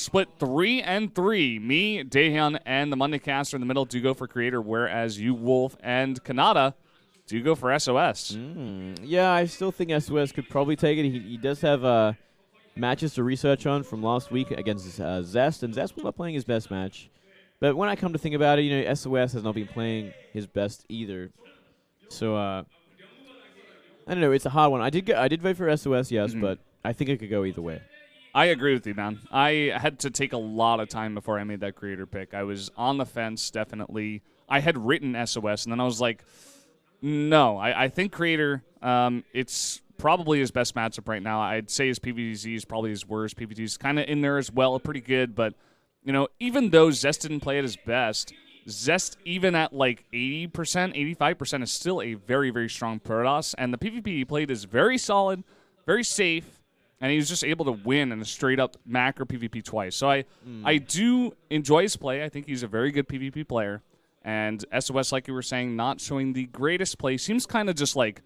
split 3-3. Me, Daehyun, and the Monday Caster in the middle do go for Creator, whereas you, Wolf, and Kanata do go for SOS. Yeah, I still think SOS could probably take it. He does have matches to research on from last week against Zest, and Zest was not playing his best match. But when I come to think about it, you know, SOS has not been playing his best either. So I don't know. It's a hard one. I did vote for SOS, yes, but I think it could go either way. I agree with you, man. I had to take a lot of time before I made that Creator pick. I was on the fence, definitely. I had written SOS, and then I was like, no, I think Creator, it's probably his best matchup right now. I'd say his PvZ is probably his worst. PvT is kind of in there as well, pretty good. But, you know, even though Zest didn't play at his best, Zest, even at like 80%, 85%, is still a very, very strong Protoss. And the PvP he played is very solid, very safe, and he was just able to win in a straight-up macro PvP twice. So I do enjoy his play. I think he's a very good PvP player. And SOS, like you were saying, not showing the greatest play. Seems kind of just like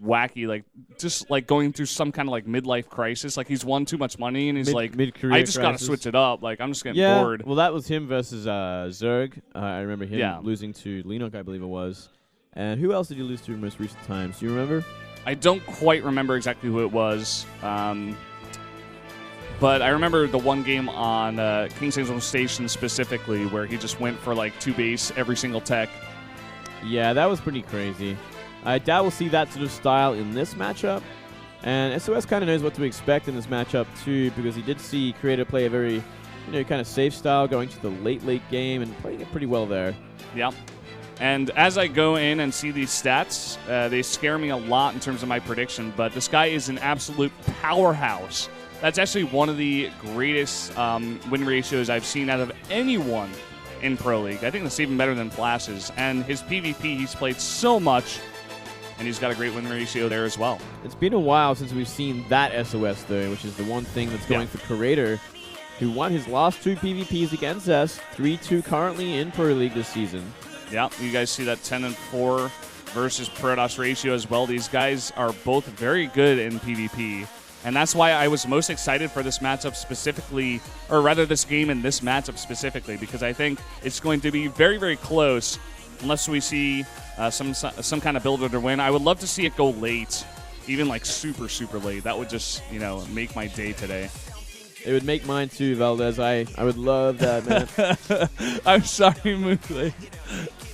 wacky, like just like going through some kind of like midlife crisis. Like he's won too much money and he's I just got to switch it up. Like I'm just getting bored. Well, that was him versus Zerg. I remember him losing to Lenok, I believe it was. And who else did he lose to in most recent times? Do you remember? I don't quite remember exactly who it was. But I remember the one game on King's Angel Station specifically where he just went for like 2 base every single tech. Yeah, that was pretty crazy. I doubt we'll see that sort of style in this matchup. And SOS kind of knows what to expect in this matchup too, because he did see Creator play a very, you know, kind of safe style going to the late game and playing it pretty well there. Yeah. And as I go in and see these stats, they scare me a lot in terms of my prediction, but this guy is an absolute powerhouse. That's actually one of the greatest win ratios I've seen out of anyone in Pro League. I think that's even better than Flash's. And his PvP, he's played so much, and he's got a great win ratio there as well. It's been a while since we've seen that SOS, though, which is the one thing that's going for Creator, who won his last 2 PvPs against us, 3-2 currently in Pro League this season. Yeah, you guys see that 10-4 versus Protoss ratio as well. These guys are both very good in PvP. And that's why I was most excited for this matchup specifically, or rather this game and this matchup specifically, because I think it's going to be very, very close unless we see some kind of builder to win. I would love to see it go late, even like super, super late. That would just, you know, make my day today. It would make mine too, Valdez. I would love that, man. I'm sorry, Moonley.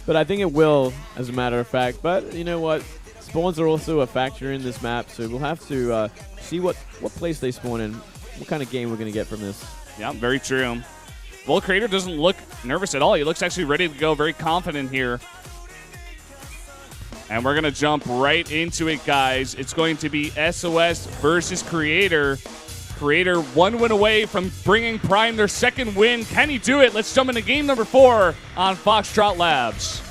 But I think it will, as a matter of fact. But you know what? Spawns are also a factor in this map, so we'll have to see what place they spawn in, what kind of game we're going to get from this. Yeah, very true. Well, Creator doesn't look nervous at all. He looks actually ready to go, very confident here. And we're going to jump right into it, guys. It's going to be SOS versus Creator. Creator 1 win away from bringing Prime their 2nd win. Can he do it? Let's jump into game number 4 on Foxtrot Labs.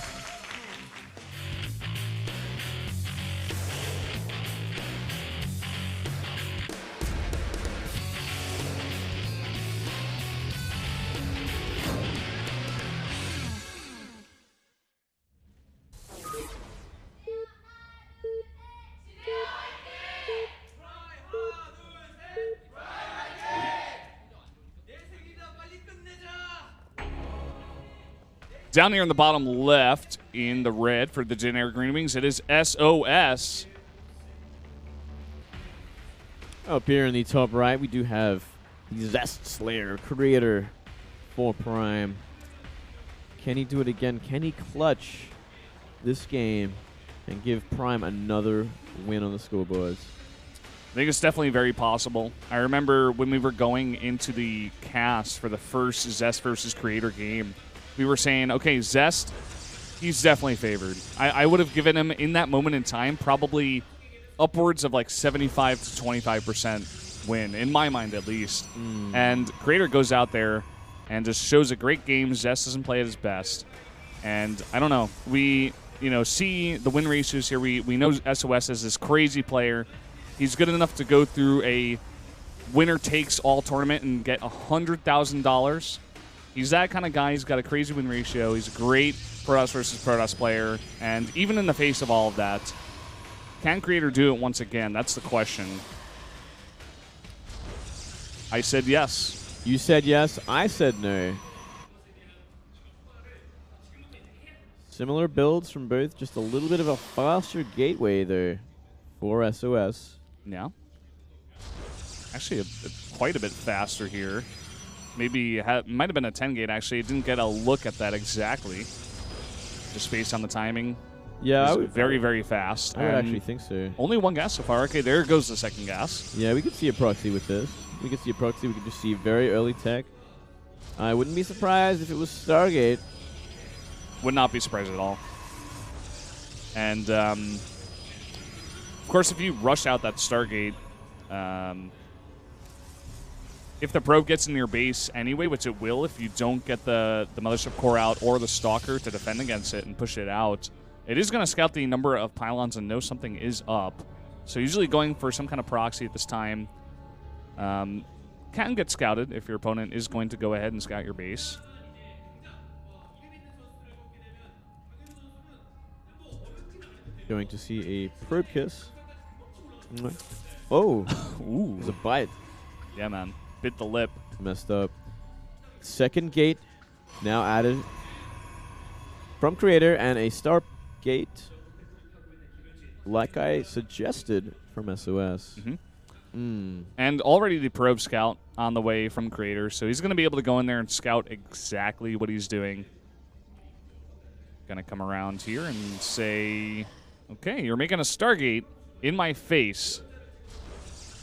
Down here in the bottom left in the red for the generic Green Wings, it is SOS. Up here in the top right, we do have the Zest Slayer Creator for Prime. Can he do it again? Can he clutch this game and give Prime another win on the scoreboards? I think it's definitely very possible. I remember when we were going into the cast for the first Zest versus Creator game, we were saying, okay, Zest, he's definitely favored. I would have given him, in that moment in time, probably upwards of like 75 to 25% win, in my mind at least. And Creator goes out there and just shows a great game. Zest doesn't play at his best. And I don't know. We, you know, see the win ratios here. We know SOS is this crazy player. He's good enough to go through a winner-takes-all tournament and get $100,000. He's that kind of guy. He's got a crazy win ratio. He's a great Protoss versus Protoss player. And even in the face of all of that, can Creator do it once again? That's the question. I said yes. You said yes. I said no. Similar builds from both. Just a little bit of a faster gateway, though, for SOS. Yeah. Actually, quite a bit faster here. Maybe might have been a 10 gate, actually. I didn't get a look at that exactly. Just based on the timing. Yeah, I It's would, very, very fast. I would actually think so. Only one gas so far. Okay, there goes the second gas. Yeah, we could see a proxy with this. We could see a proxy. We could just see very early tech. I wouldn't be surprised if it was Stargate. Would not be surprised at all. And, of course, if you rush out that Stargate, if the probe gets in your base anyway, which it will if you don't get the Mothership Core out or the Stalker to defend against it and push it out, it is going to scout the number of pylons and know something is up. So usually going for some kind of proxy at this time can get scouted if your opponent is going to go ahead and scout your base. Going to see a probe kiss. Oh, ooh, it's a bite. Yeah, man. Bit the lip. Messed up. Second gate now added from Creator and a Star Gate, like I suggested from SOS. And already the probe scout on the way from Creator, so he's going to be able to go in there and scout exactly what he's doing. Going to come around here and say, okay, you're making a Stargate in my face.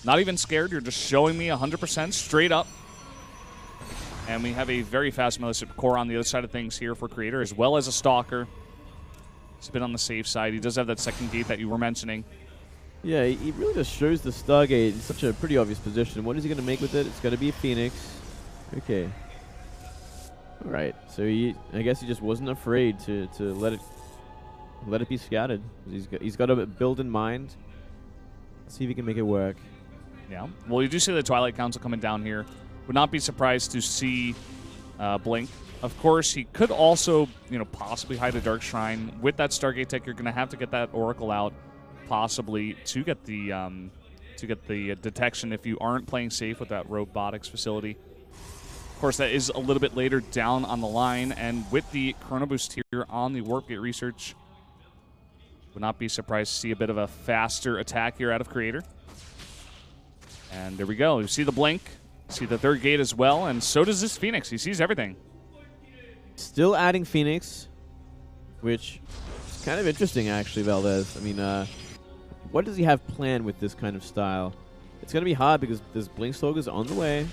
Not even scared, you're just showing me 100% straight up. And we have a very fast Mothership Core on the other side of things here for Creator, as well as a Stalker. He's been on the safe side. He does have that second gate that you were mentioning. Yeah, he really just shows the Stargate in such a pretty obvious position. What is he going to make with it? It's going to be a Phoenix. Okay. All right. So I guess he just wasn't afraid to let it be scattered. He's got a build in mind. Let's see if he can make it work. Yeah. Well, you do see the Twilight Council coming down here. Would not be surprised to see Blink. Of course, he could also, possibly hide a Dark Shrine. With that Stargate tech, you're going to have to get that Oracle out, possibly to get the detection if you aren't playing safe with that robotics facility. Of course, that is a little bit later down on the line, and with the Chrono Boost here on the Warp Gate research, would not be surprised to see a bit of a faster attack here out of Creator. And there we go. You see the Blink, see the third gate as well, and so does this Phoenix. He sees everything. Still adding Phoenix, which is kind of interesting, actually, Valdez. I mean, what does he have planned with this kind of style? It's going to be hard because this Blink Stalker's on the way.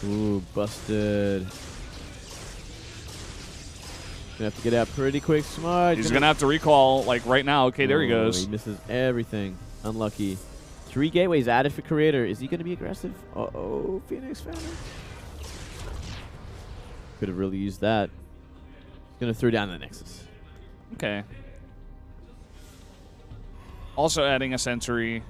Ooh, busted. Gonna have to get out pretty quick. Smart. He's gonna have to recall, like, right now. Okay, there he goes. He misses everything. Unlucky. 3 gateways added for Creator. Is he gonna be aggressive? Uh-oh, Phoenix found him. Could have really used that. Gonna throw down the Nexus. Okay. Also adding a Sentry.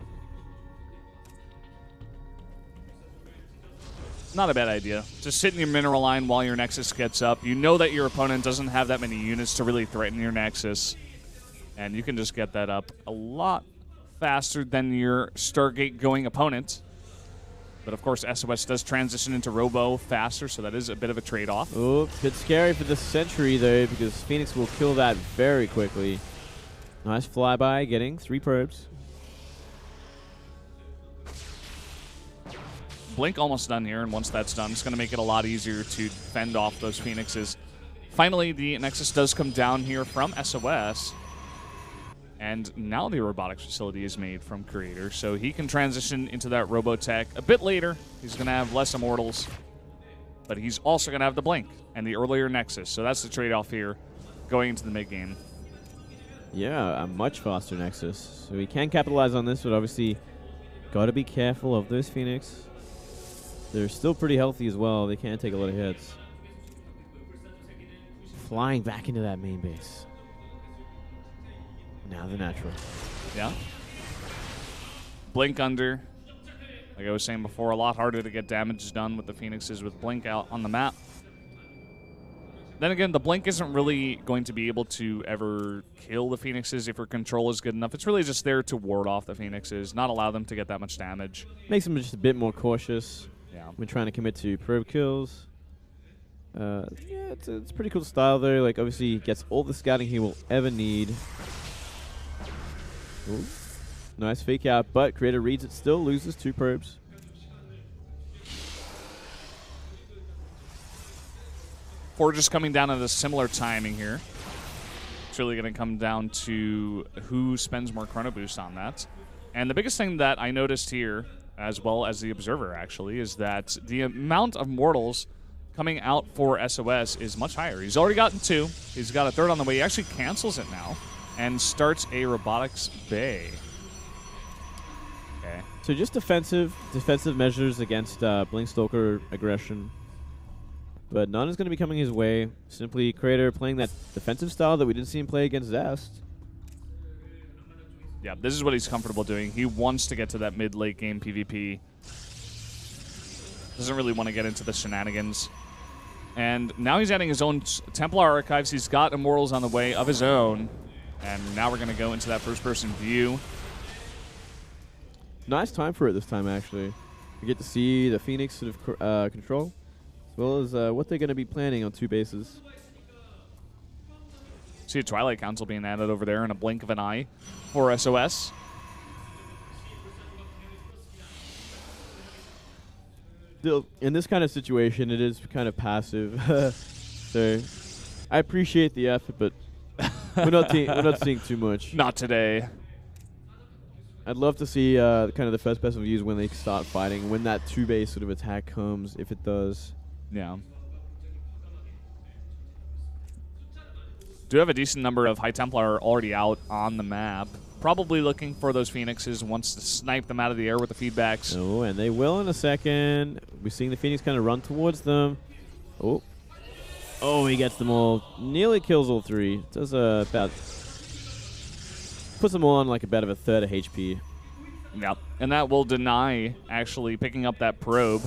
Not a bad idea. Just sit in your mineral line while your Nexus gets up. You know that your opponent doesn't have that many units to really threaten your Nexus. And you can just get that up a lot faster than your Stargate going opponent. But of course, SOS does transition into Robo faster, so that is a bit of a trade-off. Oh, bit scary for the Sentry, though, because Phoenix will kill that very quickly. Nice flyby, getting 3 probes. Blink almost done here, and once that's done, it's going to make it a lot easier to fend off those Phoenixes. Finally, the Nexus does come down here from SOS, and now the robotics facility is made from Creator, so he can transition into that Robotech a bit later. He's going to have less Immortals, but he's also going to have the Blink and the earlier Nexus, so that's the trade-off here going into the mid-game. Yeah, a much faster Nexus. So we can capitalize on this, but obviously got to be careful of those Phoenix. They're still pretty healthy as well. They can't take a lot of hits. Flying back into that main base. Now the natural. Yeah. Blink under. Like I was saying before, a lot harder to get damage done with the Phoenixes with Blink out on the map. Then again, the Blink isn't really going to be able to ever kill the Phoenixes if your control is good enough. It's really just there to ward off the Phoenixes, not allow them to get that much damage. Makes them just a bit more cautious. Yeah. When trying to commit to probe kills. Yeah, it's a pretty cool style though. Like obviously he gets all the scouting he will ever need. Ooh. Nice fake out, but Creator reads it still, loses 2 probes. We're just coming down at a similar timing here. It's really going to come down to who spends more chrono boost on that. And the biggest thing that I noticed here, as well as the observer actually, is that the amount of mortals coming out for SOS is much higher. He's already gotten 2. He's got a 3rd on the way. He actually cancels it now and starts a robotics bay. Okay. So just defensive measures against Blinkstalker aggression. But none is going to be coming his way. Simply Creator playing that defensive style that we didn't see him play against Zast. Yeah, this is what he's comfortable doing. He wants to get to that mid-late game PvP. Doesn't really want to get into the shenanigans. And now he's adding his own Templar archives. He's got Immortals on the way of his own. And now we're going to go into that first-person view. Nice time for it this time, actually. We get to see the Phoenix sort of control, as well as what they're going to be planning on 2 bases. See a Twilight Council being added over there in a blink of an eye for SOS. Still, in this kind of situation, it is kind of passive. So I appreciate the effort, but we're not seeing too much. Not today. I'd love to see kind of the first-person views when they start fighting, when that 2-base sort of attack comes, if it does. Yeah. Do have a decent number of High Templar already out on the map. Probably looking for those Phoenixes, wants to snipe them out of the air with the feedbacks. Oh, and they will in a second. We're seeing the Phoenix kind of run towards them. Oh, he gets them all. Nearly kills all 3. Does about... puts them all on like about a 1/3 of HP. Yep. And that will deny actually picking up that probe,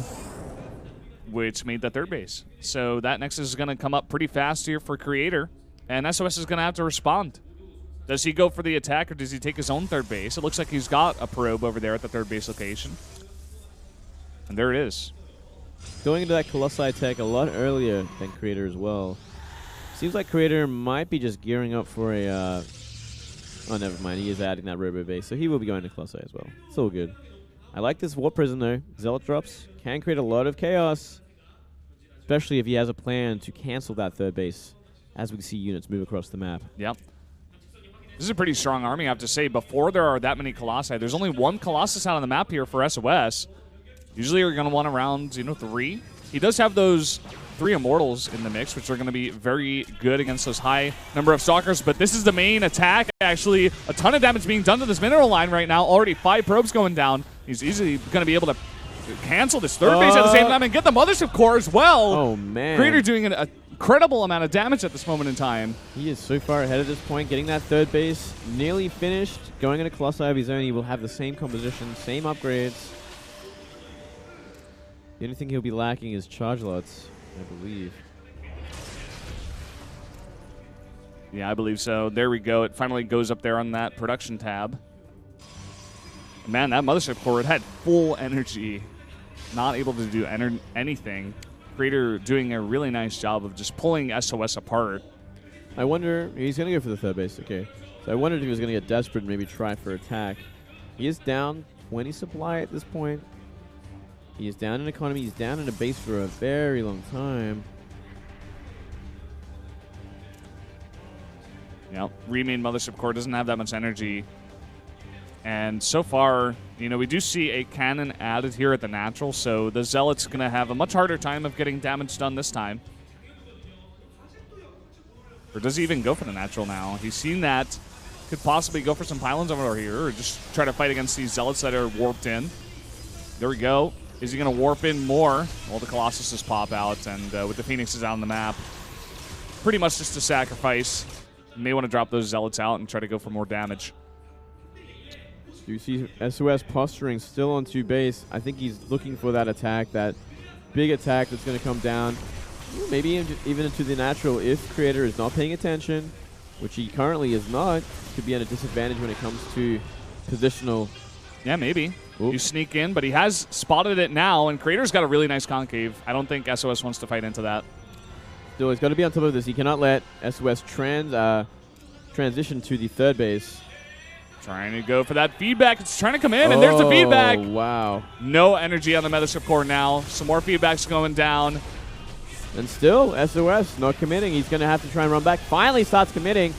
which made the 3rd base. So that Nexus is going to come up pretty fast here for Creator, and SOS is going to have to respond. Does he go for the attack, or does he take his own 3rd base? It looks like he's got a probe over there at the 3rd base location. And there it is. Going into that Colossi tech a lot earlier than Creator as well. Seems like Creator might be just gearing up for a... oh, never mind. He is adding that Robo base, so he will be going to Colossi as well. It's all good. I like this Warp Prison, though. Zealot drops can create a lot of chaos, especially if he has a plan to cancel that 3rd base as we see units move across the map. Yep. This is a pretty strong army, I have to say. Before there are that many Colossi, there's only 1 Colossus out on the map here for SOS. Usually you're going to want around, 3. He does have those 3 Immortals in the mix, which are going to be very good against those high number of Stalkers. But this is the main attack, actually. A ton of damage being done to this mineral line right now. Already 5 probes going down. He's easily going to be able to cancel this 3rd base at the same time and get the Mothership Core as well. Oh, man. Creator doing an incredible amount of damage at this moment in time. He is so far ahead at this point, getting that 3rd base nearly finished. Going into Colossi of his own, he will have the same composition, same upgrades. The only thing he'll be lacking is charge lots, I believe. Yeah, I believe so. There we go. It finally goes up there on that production tab. Man, that Mothership Core, it had full energy. Not able to do anything. Creator doing a really nice job of just pulling SOS apart. I wonder... He's going to go for the 3rd base, okay. So I wondered if he was going to get desperate and maybe try for attack. He is down 20 supply at this point. He is down in economy. He's down in a base for a very long time. Yep. Remade Mothership Core doesn't have that much energy. And so far, we do see a cannon added here at the natural, so the Zealot's going to have a much harder time of getting damage done this time. Or does he even go for the natural now? He's seen that. Could possibly go for some pylons over here, or just try to fight against these Zealots that are warped in. There we go. Is he going to warp in more? Well, the Colossuses pop out, and with the Phoenixes out on the map, pretty much just a sacrifice. You may want to drop those Zealots out and try to go for more damage. You see SOS posturing still on 2 base. I think he's looking for that attack, that big attack that's going to come down. Maybe even into the natural if Creator is not paying attention, which he currently is not. Could be at a disadvantage when it comes to positional. Yeah, maybe. Oop. You sneak in, but he has spotted it now, and Creator's got a really nice concave. I don't think SOS wants to fight into that. Still, he's got to be on top of this. He cannot let SOS transition to the third base. Trying to go for that feedback. It's trying to come in, and there's the feedback. Wow. No energy on the Metastrip core now. Some more feedback's going down. And still, SOS not committing. He's going to have to try and run back. Finally starts committing.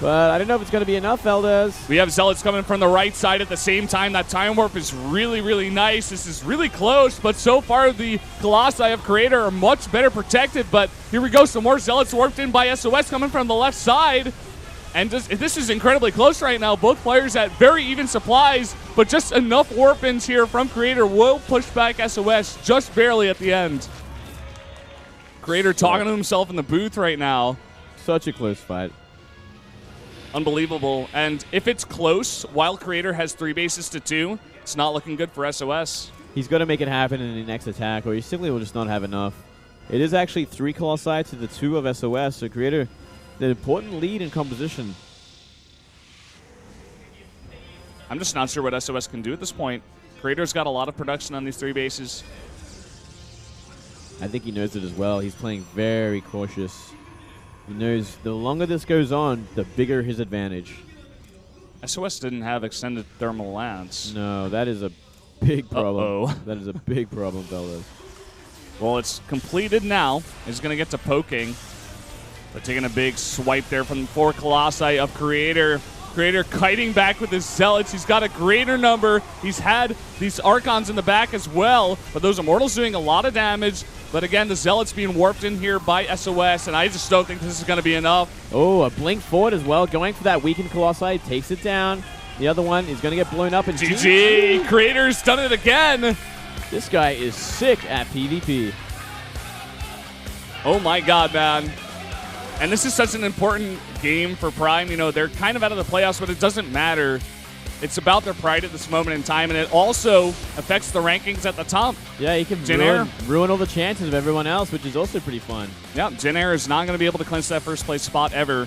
But I don't know if it's going to be enough, Valdez. We have Zealots coming from the right side at the same time. That time warp is really, really nice. This is really close, but so far the Colossi of Creator are much better protected. But here we go, some more Zealots warped in by SOS coming from the left side. And this is incredibly close right now. Both players at very even supplies, but just enough warp-ins here from Creator will push back SOS just barely at the end. Creator talking to himself in the booth right now. Such a close fight. Unbelievable. And if it's close, while Creator has 3 bases to 2, it's not looking good for SOS. He's got to make it happen in the next attack, or he simply will just not have enough. It is actually 3 Colossi to the 2 of SOS, so Creator, the important lead in composition. I'm just not sure what SOS can do at this point. Creator's got a lot of production on these 3 bases. I think he knows it as well. He's playing very cautious. He knows the longer this goes on, the bigger his advantage. SOS didn't have extended thermal lance. No, that is a big problem. Uh-oh. That is a big problem, Valdez. Well, it's completed now. He's going to get to poking. But taking a big swipe there from the 4 Colossi of Creator. Creator kiting back with his Zealots. He's got a greater number. He's had these Archons in the back as well. But those Immortals doing a lot of damage. But again, the Zealots being warped in here by SOS, and I just don't think this is going to be enough. Oh, a blink forward as well. Going for that weakened Colossi. Takes it down. The other one is going to get blown up. And GG! Creator's done it again. This guy is sick at PvP. Oh my god, man. And this is such an important game for Prime. You know, they're kind of out of the playoffs, but it doesn't matter. It's about their pride at this moment in time, and it also affects the rankings at the top. Yeah, he can ruin all the chances of everyone else, which is also pretty fun. Yeah, Jin Air is not going to be able to clinch that first place spot ever.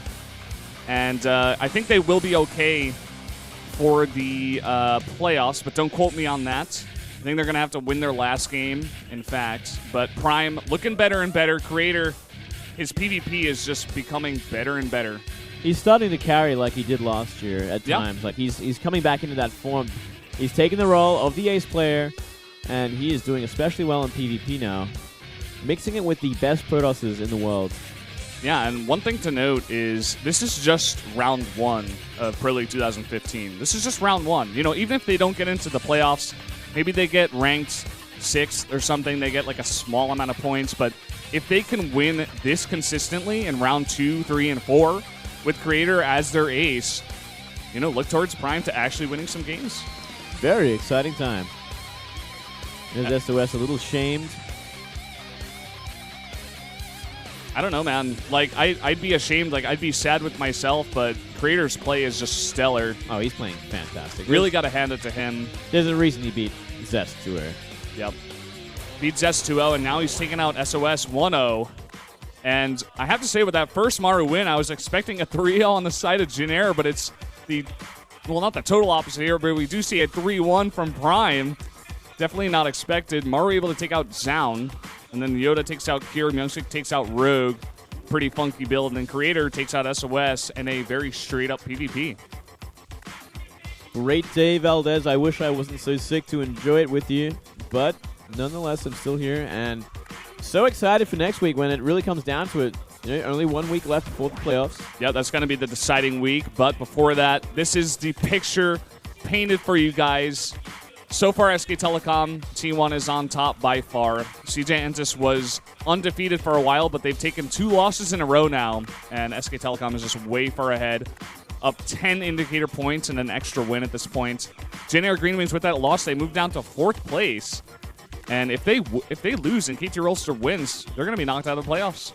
And I think they will be okay for the playoffs, but don't quote me on that. I think they're going to have to win their last game, in fact. But Prime looking better and better. Creator, his PvP is just becoming better and better. He's starting to carry like he did last year at times. Like he's coming back into that form. He's taking the role of the ace player, and he is doing especially well in PvP now, mixing it with the best Protosses in the world. Yeah, and one thing to note is this is just round 1 of Pro League 2015. This is just round 1. You know, even if they don't get into the playoffs, maybe they get ranked 6th or something. They get like a small amount of points, but if they can win this consistently in round 2, 3, and 4 with Creator as their ace, you know, look towards Prime to actually winning some games. Very exciting time. There's SOS a little shamed. I don't know, man. Like, I'd be ashamed. Like, I'd be sad with myself, but Creator's play is just stellar. Oh, he's playing fantastic. Really got to hand it to him. There's a reason he beat Zest 2-0. Yep. Beat Zest 2-0, and now he's taking out SOS 1-0. And I have to say, with that first Maru win, I was expecting a 3-0 on the side of Jin Air, but it's the, well, not the total opposite here, but we do see a 3-1 from Prime. Definitely not expected. Maru able to take out Zaun, and then Yoda takes out Kira, Myungsik takes out Rogue. Pretty funky build, and then Creator takes out SOS in a very straight-up PvP. Great day, Valdez. I wish I wasn't so sick to enjoy it with you, but nonetheless, I'm still here, and so excited for next week when it really comes down to it. You know, only 1 week left before the playoffs. Yeah, that's going to be the deciding week. But before that, this is the picture painted for you guys. So far, SK Telecom, T1 is on top by far. CJ Entis was undefeated for a while, but they've taken 2 losses in a row now. And SK Telecom is just way far ahead. Up 10 indicator points and an extra win at this point. Jin Air Green Wings with that loss, they move down to 4th place. And if they lose and KT Rolster wins, they're going to be knocked out of the playoffs.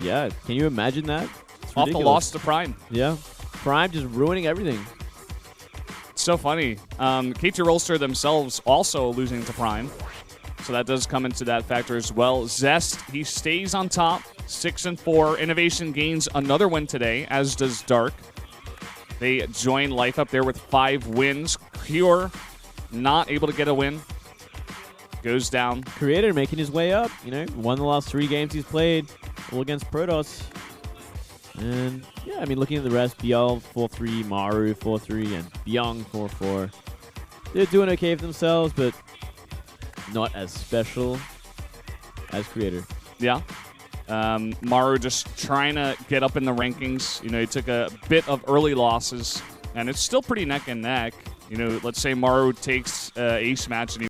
Yeah, can you imagine that? Off the loss to Prime. Yeah, Prime just ruining everything. It's so funny. KT Rolster themselves also losing to Prime. So that does come into that factor as well. Zest, he stays on top, 6-4. Innovation gains another win today, as does Dark. They join Life up there with 5 wins. Cure not able to get a win. Goes down. Creator making his way up. Won the last 3 games he's played, all against Protoss. And yeah, I mean, looking at the rest, Biel 4-3, Maru 4-3, and Byung 4-4. They're doing okay for themselves, but not as special as Creator. Yeah. Maru just trying to get up in the rankings. He took a bit of early losses, and it's still pretty neck and neck. Let's say Maru takes ace match and he